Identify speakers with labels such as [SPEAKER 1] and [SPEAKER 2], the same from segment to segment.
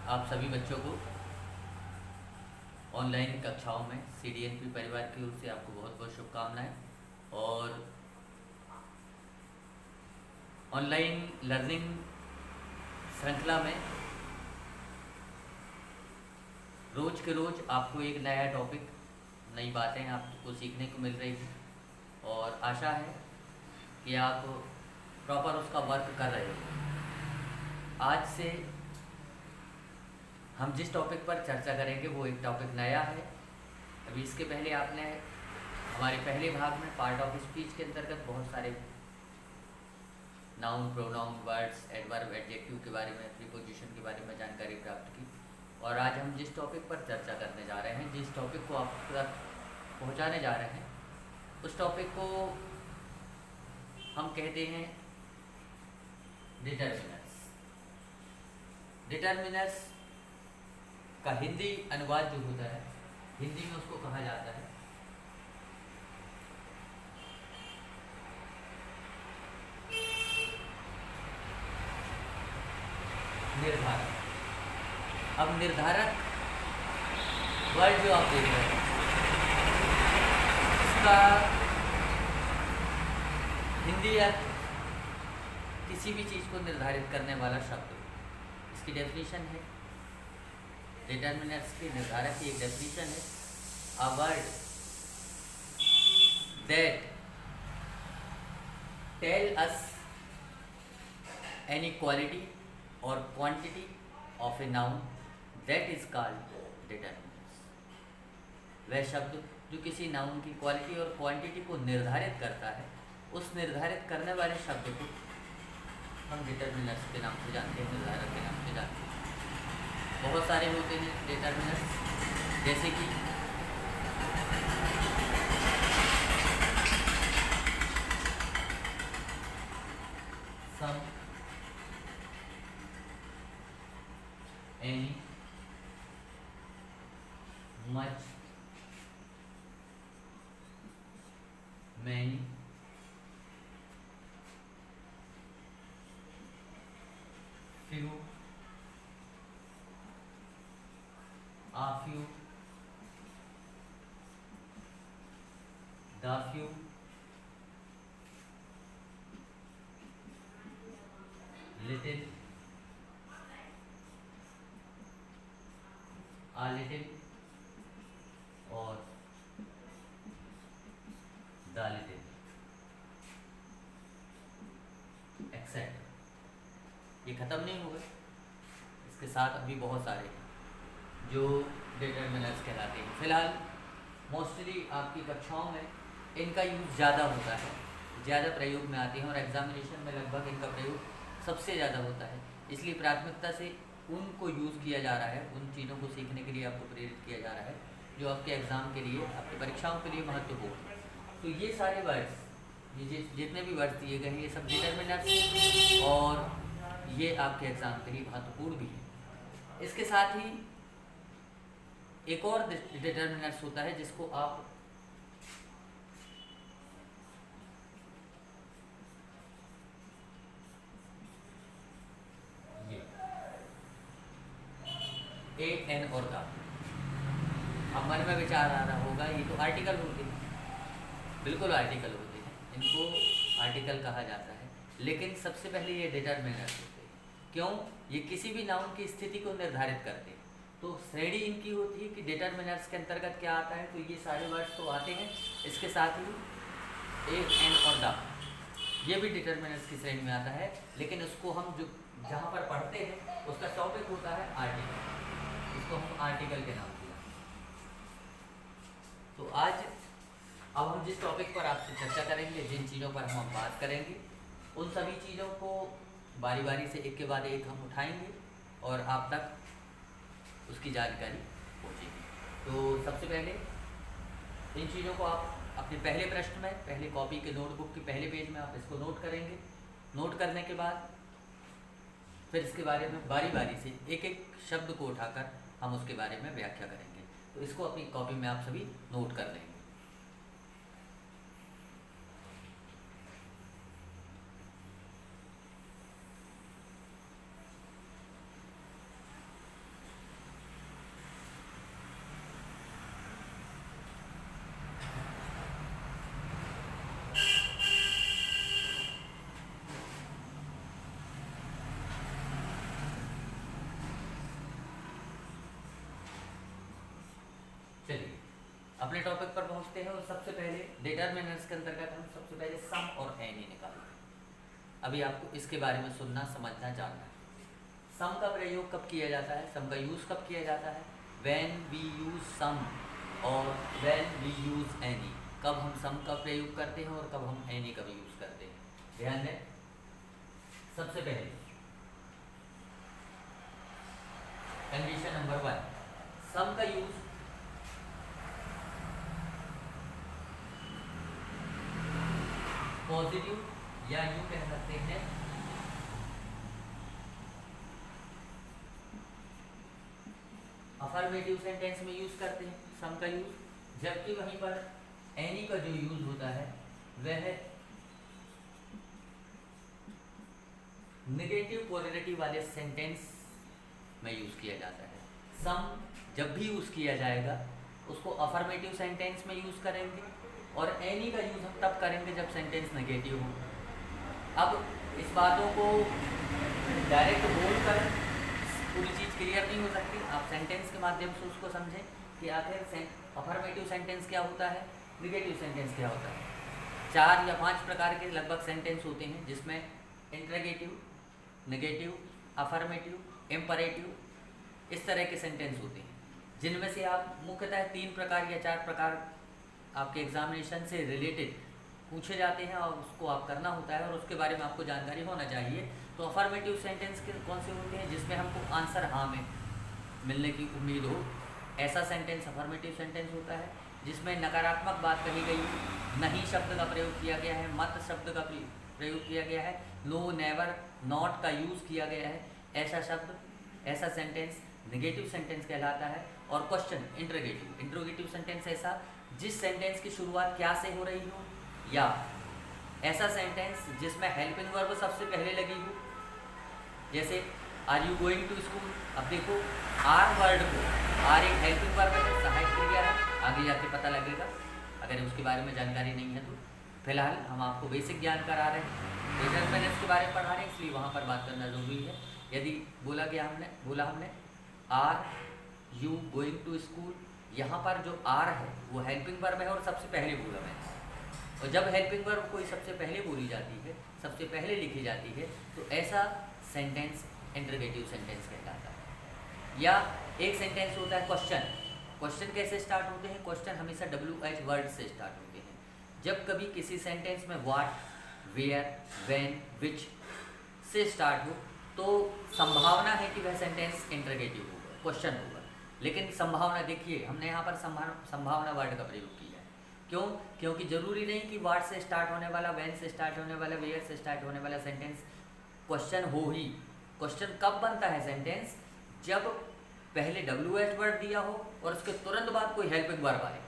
[SPEAKER 1] आप सभी बच्चों को ऑनलाइन कक्षाओं में सीडीएनपी परिवार की ओर से आपको बहुत बहुत शुभकामनाएं। और ऑनलाइन लर्निंग श्रृंखला में रोज़ के रोज़ आपको एक नया टॉपिक, नई बातें आपको सीखने को मिल रही है और आशा है कि आप प्रॉपर उसका वर्क कर रहे हो। आज से हम जिस टॉपिक पर चर्चा करेंगे वो एक टॉपिक नया है। अभी इसके पहले आपने हमारे पहले भाग में पार्ट ऑफ स्पीच के अंतर्गत बहुत सारे noun, pronoun, words, adverb, adjective के बारे में, प्रीपोजिशन के बारे में जानकारी प्राप्त की। और आज हम जिस टॉपिक पर चर्चा करने जा रहे हैं, जिस टॉपिक को आप तक पहुंचाने जा रहे हैं, उस टॉपिक को हम कहते हैं डिटर्मिनर्स। डिटर्मिनर्स का हिंदी अनुवाद जो होता है, हिंदी में उसको कहा जाता है निर्धारक। अब निर्धारक वर्ड जो आप देख रहे हैं, इसका हिंदी अर्थ किसी भी चीज़ को निर्धारित करने वाला शब्द। इसकी डेफिनेशन है, डिटर्मिनर्स के निर्धारक की एक डेफिनेशन है, a word that tell us any quality और quantity of a noun that is called determiners. वह शब्द जो किसी नाउन की क्वालिटी और क्वांटिटी को निर्धारित करता है, उस निर्धारित करने वाले शब्द को हम डिटर्मिनर्स के नाम से जानते हैं, निर्धारक के नाम से जानते हैं। बहुत सारे होते हैं डिटर्मिनर्स, जैसे कि some, any, much, many, few, a few, the few, little, a little और the little, एक्सेट्रा। ये ख़त्म नहीं हुए, इसके साथ अभी बहुत सारे हैं जो डिटर्मिनर्स कहलाते हैं। फिलहाल मोस्टली आपकी कक्षाओं में इनका यूज़ ज़्यादा होता है, ज़्यादा प्रयोग में आते हैं और एग्जामिनेशन में लगभग इनका प्रयोग सबसे ज़्यादा होता है। इसलिए प्राथमिकता से उनको यूज़ किया जा रहा है, उन चीज़ों को सीखने के लिए आपको प्रेरित किया जा रहा है जो आपके एग्ज़ाम के लिए, आपकी परीक्षाओं के लिए महत्वपूर्ण है। तो ये सारे वर्ड्स, ये जितने भी वर्ड्स दिए गए हैं, ये सब डिटर्मिनर्स और ये आपके एग्ज़ाम के लिए महत्वपूर्ण भी है। इसके साथ ही एक और डिटर्मिनर्स होता है जिसको आप ए, एन और का। अब मन में विचार आ रहा होगा, ये तो आर्टिकल होते हैं। बिल्कुल आर्टिकल होते हैं, इनको आर्टिकल कहा जाता है, लेकिन सबसे पहले ये डिटर्मिनर्स होते हैं। क्यों? ये किसी भी नाउन की स्थिति को निर्धारित करते हैं। तो श्रेणी इनकी होती है कि डिटर्मिनर्स के अंतर्गत क्या आता है, तो ये सारे वर्ड्स तो आते हैं। इसके साथ ही ए, एन और द, ये भी डिटर्मिनर्स की श्रेणी में आता है, लेकिन उसको हम जो जहाँ पर पढ़ते हैं उसका टॉपिक होता है आर्टिकल। इसको हम आर्टिकल के नाम से जानते हैं। तो आज अब हम जिस टॉपिक पर आपसे चर्चा करेंगे, जिन चीज़ों पर हम बात करेंगे, उन सभी चीज़ों को बारी बारी से एक के बाद एक हम उठाएंगे और आप तक उसकी जानकारी पहुँचेगी। तो सबसे पहले इन चीज़ों को आप अपने पहले प्रश्न में, पहले कॉपी के नोटबुक के पहले पेज में आप इसको नोट करेंगे। नोट करने के बाद फिर इसके बारे में बारी बारी से एक एक शब्द को उठाकर हम उसके बारे में व्याख्या करेंगे। तो इसको अपनी कॉपी में आप सभी नोट कर लेंगे। अपने टॉपिक पर पहुंचते हैं और सबसे पहले डिटर्मिनर्स के अंतर्गत हम सबसे पहले सम और एनी निकालते हैं। अभी आपको इसके बारे में सुनना, समझना, जानना है। सम का प्रयोग कब किया जाता है, सम का यूज़ कब किया जाता है? व्हेन वी यूज़ सम और व्हेन वी यूज़ एनी। कब हम सम का प्रयोग करते हैं और कब हम एनी का भी यूज़ करते हैं, ध्यान दें। सबसे पहले कंडीशन नंबर 1, सम का यूज़ पॉजिटिव या यूँ कह सकते हैं अफर्मेटिव सेंटेंस में यूज़ करते हैं सम का यूज़, जबकि वहीं पर एनी का जो यूज़ होता है वह नेगेटिव पोलैरिटी वाले सेंटेंस में यूज़ किया जाता है। सम जब भी यूज़ किया जाएगा उसको अफर्मेटिव सेंटेंस में यूज़ करेंगे और एनी का यूज़ हम तब करेंगे जब सेंटेंस नेगेटिव हो। अब इस बातों को डायरेक्ट बोल कर पूरी चीज़ क्लियर नहीं हो सकती, आप सेंटेंस के माध्यम से उसको समझें कि आखिर अफर्मेटिव सेंटेंस क्या होता है, नेगेटिव सेंटेंस क्या होता है। 4 या 5 प्रकार के लगभग सेंटेंस होते हैं जिसमें इंटरोगेटिव, नेगेटिव, अफर्मेटिव, इम्परेटिव, इस तरह के सेंटेंस होते हैं, जिनमें से आप मुख्यतः 3 प्रकार या 4 प्रकार आपके एग्जामिनेशन से रिलेटेड पूछे जाते हैं और उसको आप करना होता है और उसके बारे में आपको जानकारी होना चाहिए। तो अफर्मेटिव सेंटेंस के कौन से होते हैं? जिसमें हमको आंसर हाँ में मिलने की उम्मीद हो, ऐसा सेंटेंस अफर्मेटिव सेंटेंस होता है। जिसमें नकारात्मक बात कही गई, नहीं शब्द का प्रयोग किया गया है, मत शब्द का प्रयोग किया गया है, नो, नेवर, नॉट का यूज़ किया गया है, ऐसा शब्द, ऐसा सेंटेंस नेगेटिव सेंटेंस कहलाता है। और क्वेश्चन इंटरोगेटिव, इंटरोगेटिव सेंटेंस ऐसा जिस सेंटेंस की शुरुआत क्या से हो रही हो, या ऐसा सेंटेंस जिसमें हेल्पिंग वर्ब सबसे पहले लगी हो, जैसे are you going to school. अब देखो आर वर्ड को, आर एक हेल्पिंग वर्ब है, सहायक क्रिया है, आगे जाके पता लगेगा अगर उसके बारे में जानकारी नहीं है तो। फिलहाल हम आपको बेसिक ज्ञान करा रहे हैं, डिटरमिनेंट्स के बारे में पढ़ा रहे हैं, इसलिए वहाँ पर बात करना जरूरी है। यदि बोला हमने are you going to school, यहाँ पर जो आर है वो हेल्पिंग वर्ब है और सबसे पहले बोला मैंने। और जब हेल्पिंग वर्ब कोई सबसे पहले बोली जाती है, सबसे पहले लिखी जाती है, तो ऐसा सेंटेंस इंटरोगेटिव सेंटेंस कहलाता है। या एक सेंटेंस होता है क्वेश्चन। क्वेश्चन कैसे स्टार्ट होते हैं? क्वेश्चन हमेशा WH वर्ड से स्टार्ट होते हैं। जब कभी किसी सेंटेंस में व्हाट, वेयर, व्हेन, विच से स्टार्ट हो तो संभावना है कि वह सेंटेंस इंटरोगेटिव होगा, क्वेश्चन होगा। लेकिन संभावना देखिए, हमने यहाँ पर संभावना वर्ड का प्रयोग किया है। क्यों? क्योंकि जरूरी नहीं कि व्हाट से स्टार्ट होने वाला, व्हेन से स्टार्ट होने वाला, वेयर से स्टार्ट होने वाला सेंटेंस क्वेश्चन हो ही। क्वेश्चन कब बनता है सेंटेंस? जब पहले WH वर्ड दिया हो और उसके तुरंत बाद कोई हेल्पिंग वर्ब आए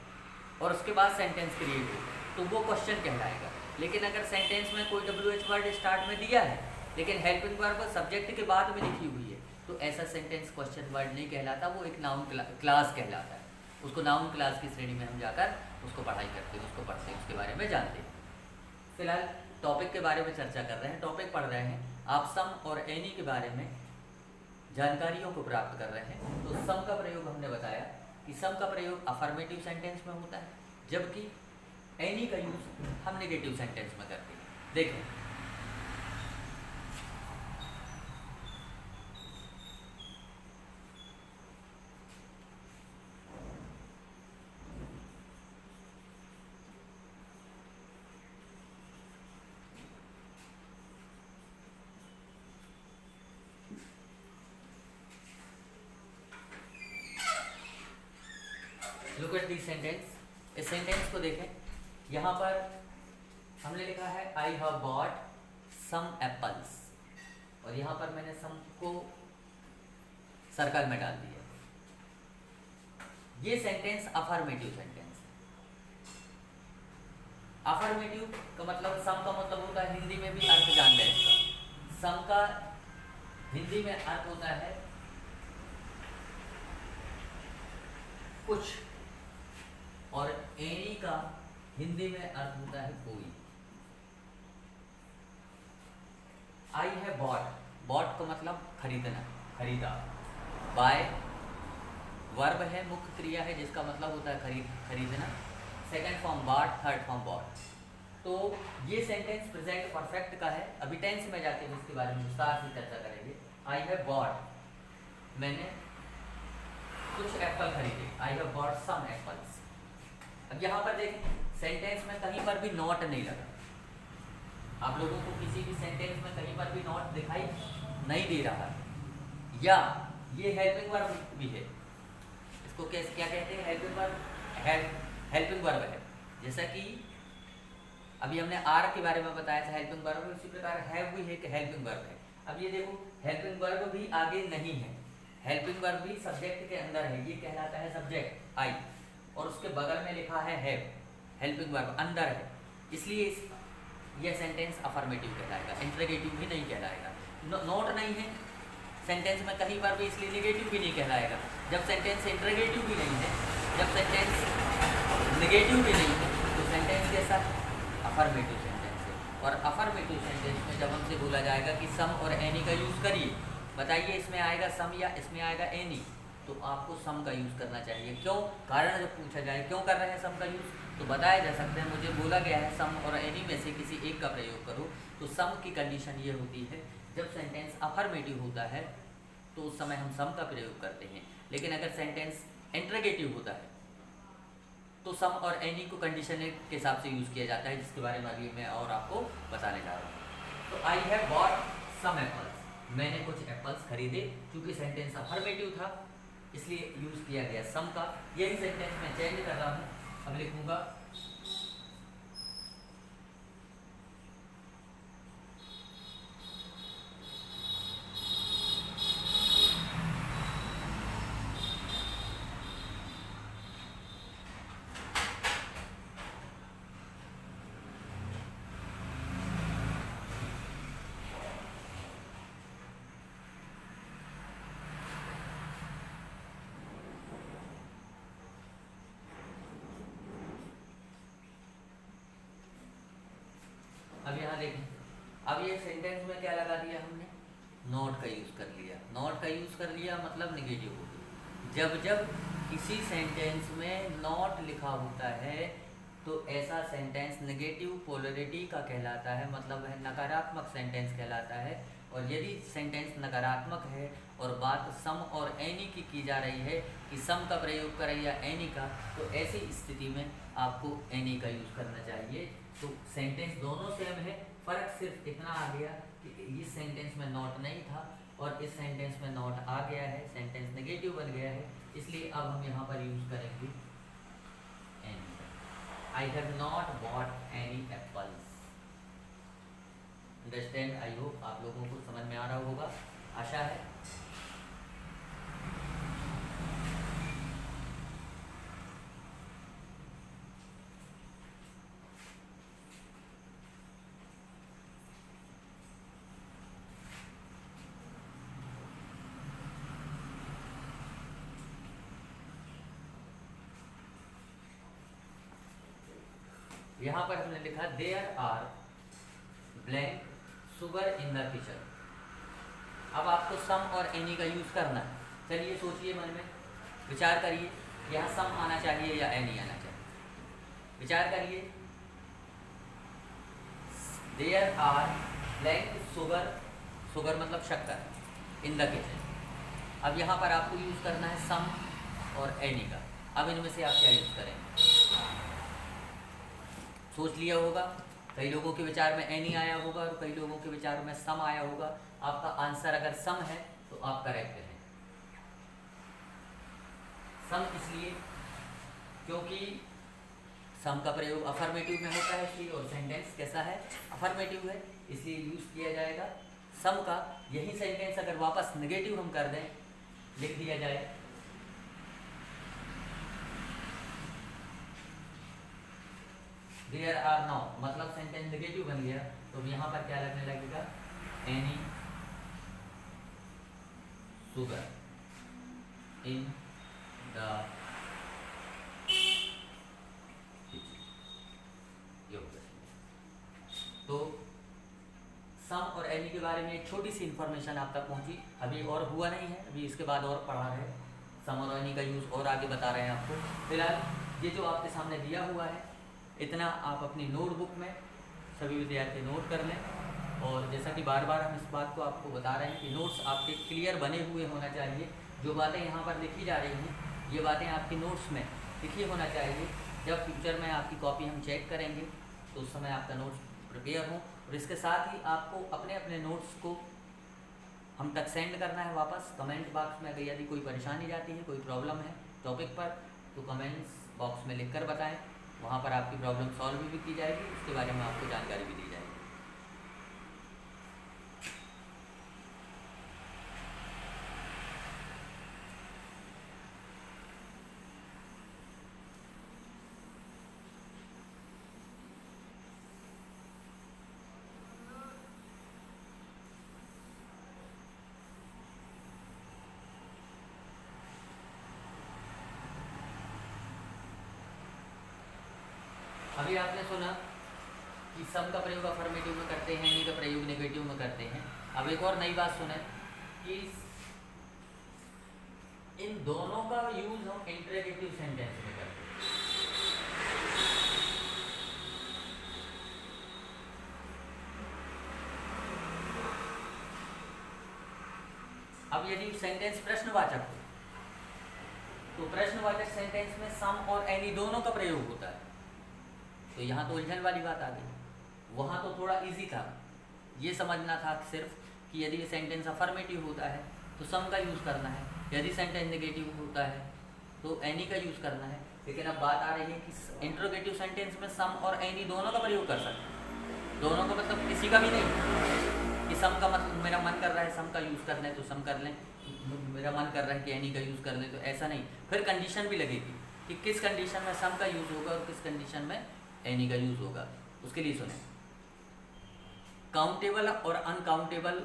[SPEAKER 1] और उसके बाद सेंटेंस क्रिएट हो, तो वो क्वेश्चन कहलाएगा। लेकिन अगर सेंटेंस में कोई WH वर्ड स्टार्ट में दिया है लेकिन हेल्पिंग वर्ब सब्जेक्ट के बाद में लिखी हुई है, तो ऐसा सेंटेंस क्वेश्चन वर्ड नहीं कहलाता, वो एक नाउन क्लास कहलाता है। उसको नाउन क्लास की श्रेणी में हम जाकर उसको पढ़ाई करते हैं, उसको पढ़ते हैं, उसके बारे में जानते हैं। फिलहाल टॉपिक के बारे में चर्चा कर रहे हैं, टॉपिक पढ़ रहे हैं, आप सम और एनी के बारे में जानकारियों को प्राप्त कर रहे हैं। तो सम का प्रयोग हमने बताया कि सम का प्रयोग अफर्मेटिव सेंटेंस में होता है, जबकि एनी का यूज़ हम नेगेटिव सेंटेंस में करते हैं। देखें, लुक एट दिस सेंटेंस। इस सेंटेंस को देखें, यहाँ पर हमने लिखा है I have bought some apples, और यहाँ पर मैंने सम को सर्कल में डाल दिया। ये सेंटेंस अफर्मेटिव सेंटेंस है। अफर्मेटिव का मतलब, सम का मतलब होता है, हिंदी में भी अर्थ जान लें इसका। सम का हिंदी में अर्थ होता है कुछ, और एनी का हिंदी में अर्थ होता है कोई। आई है बॉट, बॉट का मतलब खरीदना, खरीदा। बाय वर्ब है, मुख्य क्रिया है जिसका मतलब होता है खरीदना। Second form bought, third form bought. तो ये सेंटेंस प्रेजेंट परफेक्ट का है। अभी टेंस में जाके हम इसके बारे में विस्तार से चर्चा करेंगे। आई हैव बॉट, मैंने कुछ एप्पल खरीदे। I have bought some apples. अब यहाँ पर देखें, सेंटेंस में कहीं पर भी नॉट नहीं लगा। आप लोगों को किसी भी सेंटेंस में कहीं पर भी नॉट दिखाई नहीं दे रहा है। या ये हेल्पिंग वर्ब भी है, इसको कैसे क्या कहते हैं, हेल्पिंग वर्ब, हेल्पिंग वर्ब है। जैसा कि अभी हमने आर के बारे में बताया था हेल्पिंग वर्ब, उसी प्रकार हैव भी है कि हेल्पिंग वर्ब है। अब ये देखो, हेल्पिंग वर्ब भी आगे नहीं है, हेल्पिंग वर्ब भी सब्जेक्ट के अंदर है, ये कहलाता है सब्जेक्ट आई, और उसके बगल में लिखा है हैव, हेल्पिंग वर्ब अंदर है, इसलिए यह सेंटेंस अफर्मेटिव कहलाएगा, इंटरोगेटिव भी नहीं कहलाएगा। नोट नहीं है सेंटेंस में कहीं पर भी, इसलिए नेगेटिव भी नहीं कहलाएगा। जब सेंटेंस इंटरोगेटिव भी नहीं है, जब सेंटेंस नेगेटिव भी नहीं है, तो सेंटेंस कैसा है, अफर्मेटिव सेंटेंस है। और अफर्मेटिव सेंटेंस में जब हमसे बोला जाएगा कि सम और एनी का यूज़ करिए, बताइए इसमें आएगा सम या इसमें आएगा एनी, तो आपको सम का यूज़ करना चाहिए। क्यों, कारण जब पूछा जाए क्यों कर रहे हैं सम का यूज़, तो बताया जा सकता है मुझे बोला गया है सम और एनी में से किसी एक का प्रयोग करो। तो सम की कंडीशन ये होती है, जब सेंटेंस अफर्मेटिव होता है तो उस समय हम सम का प्रयोग करते हैं। लेकिन अगर सेंटेंस इंटरोगेटिव होता है तो सम और एनी को कंडीशन के हिसाब से यूज़ किया जाता है, जिसके बारे में अभी मैं और आपको बताने जा रहा हूँ। तो I have bought some apples, मैंने कुछ एप्पल्स खरीदे। चूँकि सेंटेंस अफर्मेटिव था इसलिए यूज़ किया गया सम का। यही सेंटेंस मैं चेंज कर रहा हूँ, अब लिखूँगा अब यहाँ देखें, अब ये सेंटेंस में क्या लगा दिया हमने, नॉट का यूज़ कर लिया। नॉट का यूज़ कर लिया मतलब नेगेटिव हो गया। जब जब किसी सेंटेंस में नॉट लिखा होता है तो ऐसा सेंटेंस नेगेटिव पोलरिटी का कहलाता है, मतलब है नकारात्मक सेंटेंस कहलाता है। और यदि सेंटेंस नकारात्मक है और बात सम और एनी की जा रही है कि सम का प्रयोग करें या एनी का, तो ऐसी स्थिति में आपको एनी का यूज़ करना चाहिए। तो सेंटेंस दोनों सेम है, फ़र्क सिर्फ इतना आ गया कि इस सेंटेंस में नॉट नहीं था और इस सेंटेंस में नॉट आ गया है, सेंटेंस नेगेटिव बन गया है। इसलिए अब हम यहाँ पर यूज़ करेंगे any. I have not bought any apples. Understand, I hope आप लोगों को समझ में आ रहा होगा, आशा है। यहाँ पर हमने लिखा there are blank sugar in the kitchen. अब आपको सम और एनी का यूज़ करना है। चलिए सोचिए, मन में विचार करिए, यहाँ सम आना चाहिए या एनी आना चाहिए, विचार करिए। There are blank sugar, sugar मतलब शक्कर, इन द किचन। अब यहाँ पर आपको यूज़ करना है सम और एनी का। अब इनमें से आप क्या यूज़ करेंगे, सोच लिया होगा। कई लोगों के विचार में एनी आया होगा और कई लोगों के विचार में सम आया होगा। आपका आंसर अगर सम है तो आप करेक्ट हैं। सम इसलिए क्योंकि सम का प्रयोग अफर्मेटिव में होता है इसलिए, और सेंटेंस कैसा है, अफर्मेटिव है, इसलिए यूज़ किया जाएगा सम का। यही सेंटेंस अगर वापस नेगेटिव हम कर दें, लिख दिया जाए देयर आर नो, मतलब सेंटेंस नेगेटिव बन गया, तो यहाँ पर क्या लगने लगेगा, एनी शुगर इन द ये होगा। तो सम और एनी के बारे में एक छोटी सी इन्फॉर्मेशन आप तक पहुँची, अभी और हुआ नहीं है, अभी इसके बाद और पढ़ा है। सम और एनी का यूज़ और आगे बता रहे हैं आपको। फिलहाल ये जो आपके सामने दिया हुआ है इतना आप अपनी नोटबुक में सभी विद्यार्थी नोट कर लें। और जैसा कि बार बार हम इस बात को आपको बता रहे हैं कि नोट्स आपके क्लियर बने हुए होना चाहिए। जो बातें यहाँ पर लिखी जा रही हैं ये बातें आपकी नोट्स में लिखी होना चाहिए। जब फ्यूचर में आपकी कॉपी हम चेक करेंगे तो उस समय आपका नोट्स प्रिपेयर हो। और इसके साथ ही आपको अपने अपने नोट्स को हम तक सेंड करना है वापस। कमेंट बॉक्स में अगर यदि कोई परेशानी जाती है, कोई प्रॉब्लम है टॉपिक पर, तो कमेंट्स बॉक्स में लिखकर बताएं। वहाँ पर आपकी प्रॉब्लम सॉल्व भी की जाएगी, उसके बारे में आपको जानकारी भी दी जाएगी। अभी आपने सुना कि सम का प्रयोग अफर्मेटिव में करते हैं, एनी का प्रयोग नेगेटिव में करते हैं। अब एक और नई बात सुने कि इन दोनों का यूज हम इंटरोगेटिव सेंटेंस में करते हैं। अब यदि सेंटेंस प्रश्नवाचक हो तो प्रश्नवाचक सेंटेंस में सम और एनी दोनों का प्रयोग होता है। तो यहाँ तो उलझन वाली बात आ गई। वहाँ तो थोड़ा इजी था, ये समझना था सिर्फ कि यदि ये सेंटेंस अफर्मेटिव होता है तो सम का यूज़ करना है, यदि सेंटेंस नेगेटिव होता है तो एनी का यूज़ करना है। लेकिन अब बात आ रही है कि इंट्रोगेटिव सेंटेंस में सम और एनी दोनों का प्रयोग कर सकते हैं। दोनों का मतलब किसी का भी नहीं कि सम का मतलब मेरा मन कर रहा है सम का यूज़ कर लें तो सम कर लें, मेरा मन कर रहा है कि एनी का यूज़ कर लें, तो ऐसा नहीं। फिर कंडीशन भी लगेगी कि किस कंडीशन में सम का यूज़ होगा और किस कंडीशन में एनी का यूज़ होगा। उसके लिए सुने, काउंटेबल और अनकाउंटेबल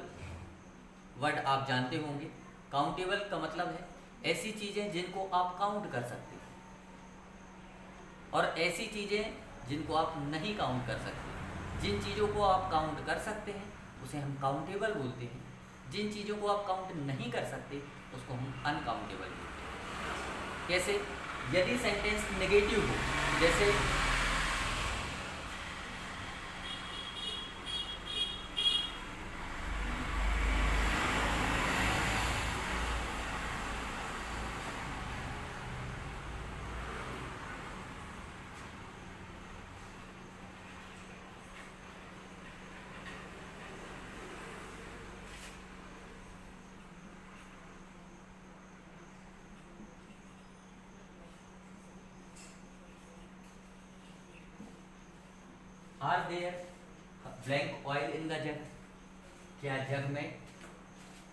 [SPEAKER 1] वर्ड आप जानते होंगे। काउंटेबल का मतलब है ऐसी चीज़ें जिनको आप काउंट कर सकते हैं, और ऐसी चीज़ें जिनको आप नहीं काउंट कर सकते। जिन चीज़ों को आप काउंट कर सकते हैं उसे हम काउंटेबल बोलते हैं, जिन चीज़ों को आप काउंट नहीं कर सकते उसको हम अनकाउंटेबल बोलते हैं। कैसे? यदि सेंटेंस नेगेटिव हो, जैसे are there blank oil in the jug, क्या जग में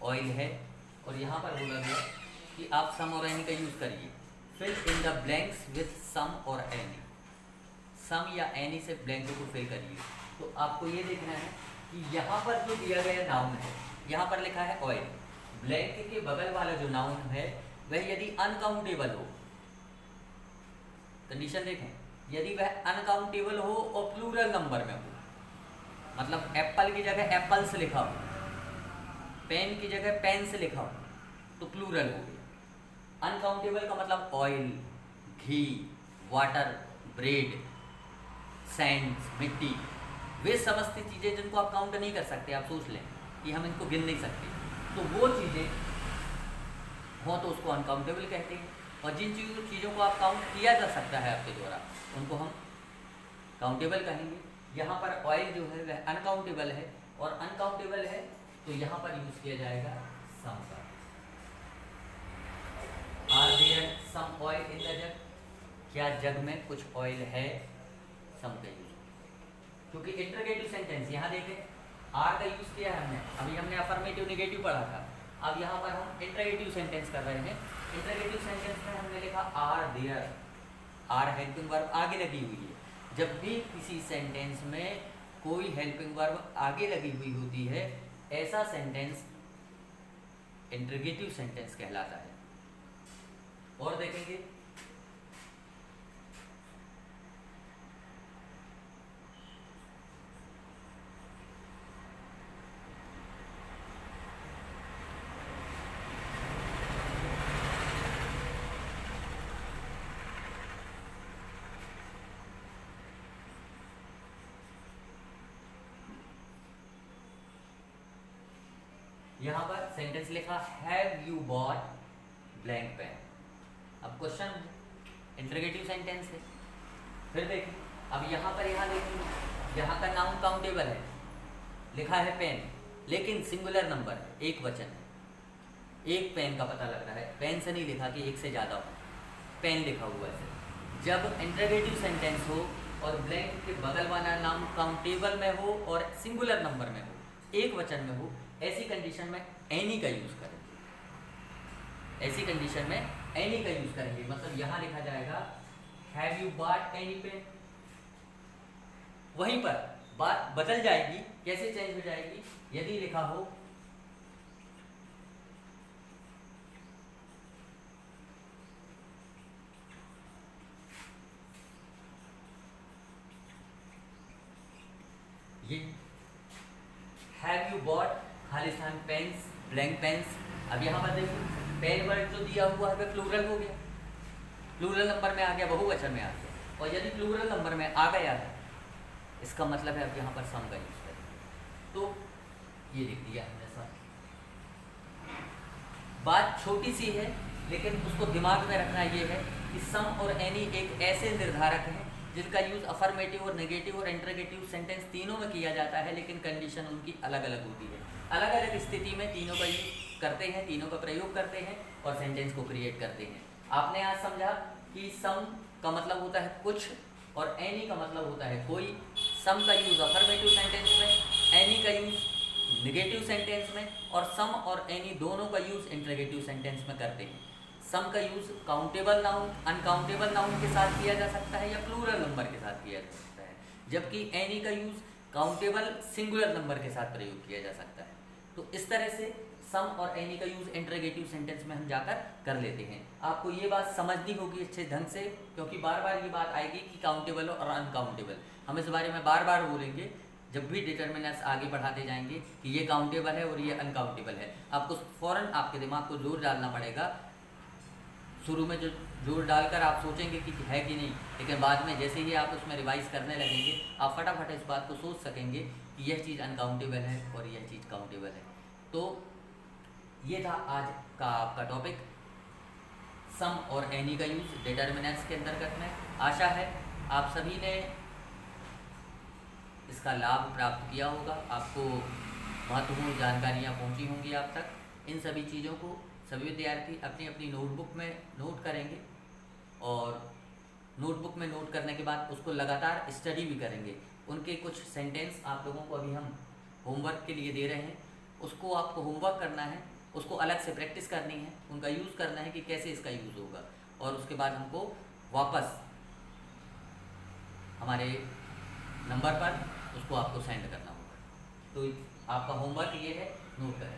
[SPEAKER 1] ऑयल है? और यहाँ पर बोला गया कि आप सम और एनी का यूज़ करिए। Fill in the blanks with some और एनी, सम या एनी से ब्लैंक को फिल करिए। तो आपको ये देखना है कि यहाँ पर जो दिया गया नाउन है, यहाँ पर लिखा है ऑयल, ब्लैंक के बगल वाला जो नाउन है वह यदि अनकाउंटेबल हो, कंडीशन देखें, यदि वह अनकाउंटेबल हो और प्लूरल नंबर में हो, मतलब एप्पल की जगह एप्पल्स लिखा हो, पेन की जगह पेन्स लिखा हो, तो प्लूरल हो गया। अनकाउंटेबल का मतलब ऑयल, घी, वाटर, ब्रेड, सैंड, मिट्टी, वे समस्त चीज़ें जिनको आप काउंट नहीं कर सकते। आप सोच लें कि हम इनको गिन नहीं सकते, तो वो चीज़ें हो तो उसको अनकाउंटेबल कहते हैं। और जिन चीज़ों को आप काउंट किया जा सकता है आपके द्वारा उनको हम काउंटेबल कहेंगे। यहाँ पर ऑयल जो है वह अनकाउंटेबल है, और अनकाउंटेबल है तो यहाँ पर यूज़ किया जाएगा सम का। Are there some oil in the jug, क्या जग में कुछ ऑयल है? सम का यूज, क्योंकि इंटरोगेटिव सेंटेंस यहाँ देखें आर का यूज़ किया है हमने। अभी हमने अफर्मेटिव नेगेटिव पढ़ा था, अब यहाँ पर हम इंटरोगेटिव सेंटेंस कर रहे हैं। इंटरोगेटिव सेंटेंस में हमने लिखा are there, are helping verb आगे लगी हुई है। जब भी किसी सेंटेंस में कोई हेल्पिंग वर्ब आगे लगी हुई होती है ऐसा सेंटेंस इंटरोगेटिव सेंटेंस कहलाता है। और देखेंगे यहाँ पर सेंटेंस लिखा have you bought blank pen. अब क्वेश्चन इंटरोगेटिव सेंटेंस है। फिर देखिए, अब यहाँ पर यहाँ देखिए, यहाँ का नाउन काउंटेबल है, लिखा है पेन, लेकिन सिंगुलर नंबर है, एक वचन है। एक पेन का पता लग रहा है, पेन से नहीं लिखा कि एक से ज़्यादा हो, पेन लिखा हुआ है। जब इंटरोगेटिव सेंटेंस हो और ब्लैंक के बगल वाला नाउन काउंटेबल में हो और सिंगुलर नंबर में हो, एक वचन में हो, ऐसी कंडीशन में एनी का यूज़ करेंगे। ऐसी कंडीशन में एनी का यूज़ करेंगे। मतलब यहाँ लिखा जाएगा have you bought any pen. वहीं पर बात बदल जाएगी, कैसे चेंज हो जाएगी? यदि लिखा हो ये have you bought Khalistan pens blank pens. अब यहाँ पर देखिए, पेन वर्ड जो दिया हुआ है वह प्लूरल हो गया, प्लूरल नंबर में आ गया, बहुवचन में आ गया। और यदि प्लूरल नंबर में आ गया है, इसका मतलब है अब यहाँ पर सम का यूज करेंगे। तो ये लिख दिया हमने सम। बात छोटी सी है, लेकिन उसको दिमाग में रखना ये है कि सम और एनी एक ऐसे निर्धारक हैं जिनका यूज़ अफर्मेटिव और नेगेटिव और इंटरोगेटिव सेंटेंस तीनों में किया जाता है, लेकिन कंडीशन उनकी अलग अलग होती है। अलग अलग स्थिति में तीनों का यूज करते हैं, तीनों का प्रयोग करते हैं और सेंटेंस को क्रिएट करते हैं। आपने आज समझा कि सम का मतलब होता है कुछ और एनी का मतलब होता है कोई। सम का यूज़ अफर्मेटिव सेंटेंस में, एनी का यूज़ नेगेटिव सेंटेंस में, और सम और एनी दोनों का यूज़ इंटरोगेटिव सेंटेंस में करते हैं। सम का use countable noun, uncountable noun के साथ किया जा सकता है या प्लूरल नंबर के साथ किया जा सकता है, जबकि एनी का यूज़ काउंटेबल सिंगुलर नंबर के साथ प्रयोग किया जा सकता है। तो इस तरह से सम और एनी का यूज़ इंटरोगेटिव सेंटेंस में हम जाकर कर लेते हैं। आपको ये बात समझनी होगी अच्छे ढंग से, क्योंकि बार बार ये बात आएगी कि काउंटेबल और अनकाउंटेबल। हम इस बारे में बार बार बोलेंगे जब भी डिटर्मिनर्स आगे बढ़ाते जाएंगे कि ये काउंटेबल है और ये अनकाउंटेबल है। आपको फ़ौरन आपके दिमाग को जोर डालना पड़ेगा। शुरू में जो जोर डालकर आप सोचेंगे कि है कि नहीं, लेकिन बाद में जैसे ही आप उसमें रिवाइज करने लगेंगे, आप फटाफट इस बात को सोच सकेंगे कि यह चीज़ अनकाउंटेबल है और यह चीज़ काउंटेबल है। तो ये था आज का आपका टॉपिक, सम और एनी का यूज़ डिटर्मिनेंट्स के अंतर्गत में। आशा है आप सभी ने इसका लाभ प्राप्त किया होगा, आपको महत्वपूर्ण जानकारियाँ पहुँची होंगी आप तक। इन सभी चीज़ों को सभी विद्यार्थी अपनी अपनी नोटबुक में नोट करेंगे और नोटबुक में नोट करने के बाद उसको लगातार स्टडी भी करेंगे। उनके कुछ सेंटेंस आप लोगों को अभी हम होमवर्क के लिए दे रहे हैं, उसको आपको होमवर्क करना है, उसको अलग से प्रैक्टिस करनी है, उनका यूज़ करना है कि कैसे इसका यूज़ होगा, और उसके बाद हमको वापस हमारे नंबर पर उसको आपको सेंड करना होगा। तो आपका होमवर्क ये है, नोट करें।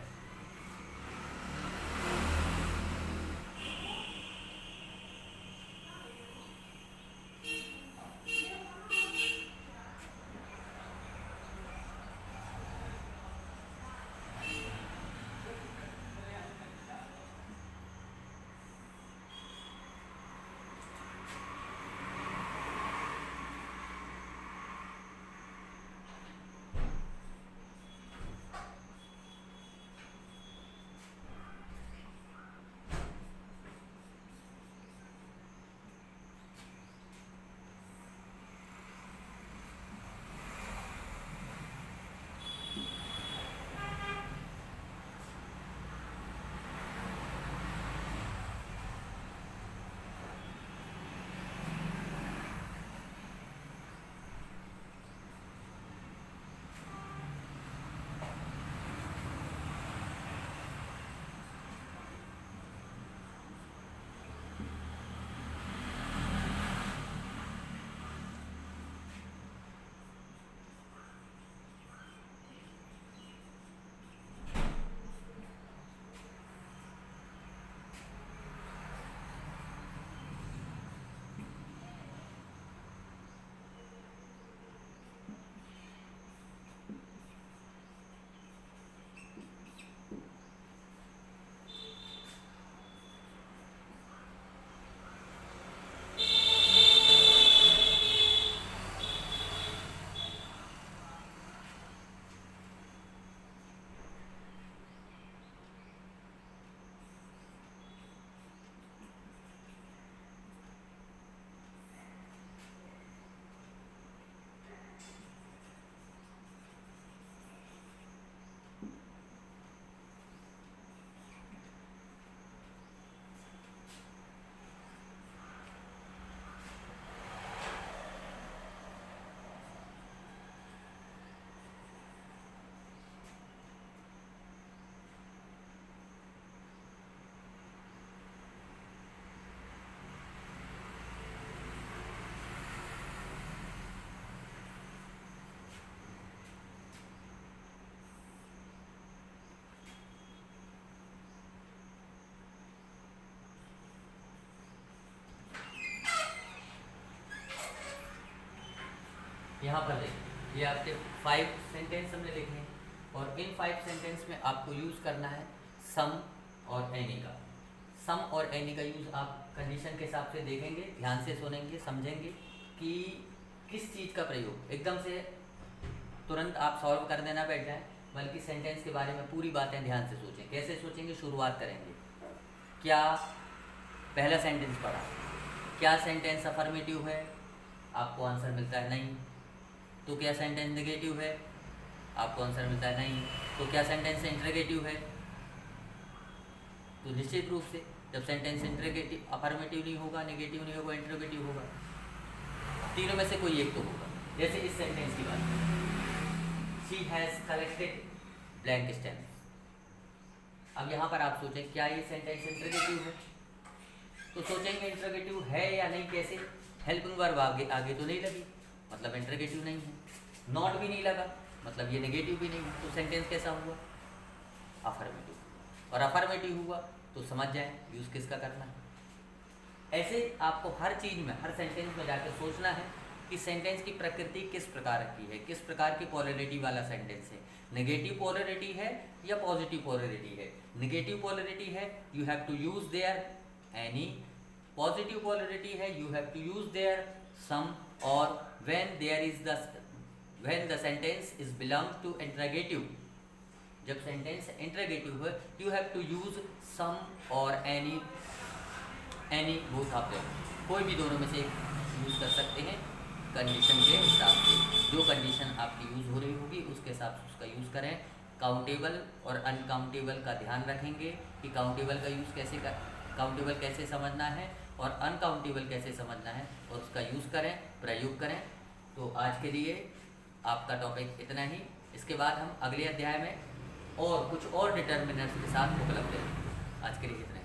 [SPEAKER 1] यहाँ पर देखिए, ये आपके 5 सेंटेंस हमने लिखे हैं और इन 5 सेंटेंस में आपको यूज़ करना है सम और एनी का। सम और एनी का यूज़ आप कंडीशन के हिसाब से देखेंगे, ध्यान से सुनेंगे, समझेंगे कि किस चीज़ का प्रयोग। एकदम से तुरंत आप सॉल्व कर देना बैठ जाएं, बल्कि सेंटेंस के बारे में पूरी बातें ध्यान से सोचें। कैसे सोचेंगे? शुरुआत करेंगे। क्या पहला सेंटेंस पढ़ा, क्या सेंटेंस अफर्मेटिव है? आपको आंसर मिलता है नहीं। तो क्या सेंटेंस नेगेटिव है? आपको आंसर मिलता है नहीं। तो क्या सेंटेंस इंटरोगेटिव है? तो निश्चित रूप से जब सेंटेंस इंटरोगेटिव अफर्मेटिव नहीं होगा, नेगेटिव नहीं होगा, इंटरोगेटिव होगा, तीनों में से कोई एक तो होगा। जैसे इस सेंटेंस की बात करें, she has collected blank stamps. अब यहाँ पर आप सोचें क्या ये सेंटेंस इंटरोगेटिव है? तो सोचेंगे इंटरोगेटिव है या नहीं, कैसे? हेल्पिंग वर्ब आगे तो नहीं लगी, मतलब इंटरोगेटिव नहीं है। नॉट भी नहीं लगा, मतलब ये नेगेटिव भी नहीं है। तो सेंटेंस कैसा हुआ? अफर्मेटिव। और अफर्मेटिव हुआ तो समझ जाए यूज़ किसका करना है। ऐसे आपको हर चीज़ में, हर सेंटेंस में जाकर सोचना है कि सेंटेंस की प्रकृति किस प्रकार की है, किस प्रकार की पोलैरिटी वाला सेंटेंस है। नेगेटिव पोलैरिटी है या पॉजिटिव पोलैरिटी है? नेगेटिव पोलैरिटी है, you have to use there any. Positive polarity है, you have to use there some. और when the sentence is belong to interrogative, जब सेंटेंस इंटरोगेटिव है, you have to use some और any both of them. कोई भी दोनों में से एक यूज़ कर सकते हैं कंडीशन के हिसाब से। जो कंडीशन आपकी यूज़ हो रही होगी उसके हिसाब से उसका यूज़ करें। काउंटेबल और अनकाउंटेबल का ध्यान रखेंगे कि काउंटेबल का यूज़ काउंटेबल कैसे समझना है और अनकाउंटेबल कैसे समझना है, और उसका यूज़ करें, प्रयोग करें। तो आज के लिए आपका टॉपिक इतना ही। इसके बाद हम अगले अध्याय में और कुछ और डिटर्मिनर्स के साथ उपलब्ध हैं। आज के लिए इतना ही।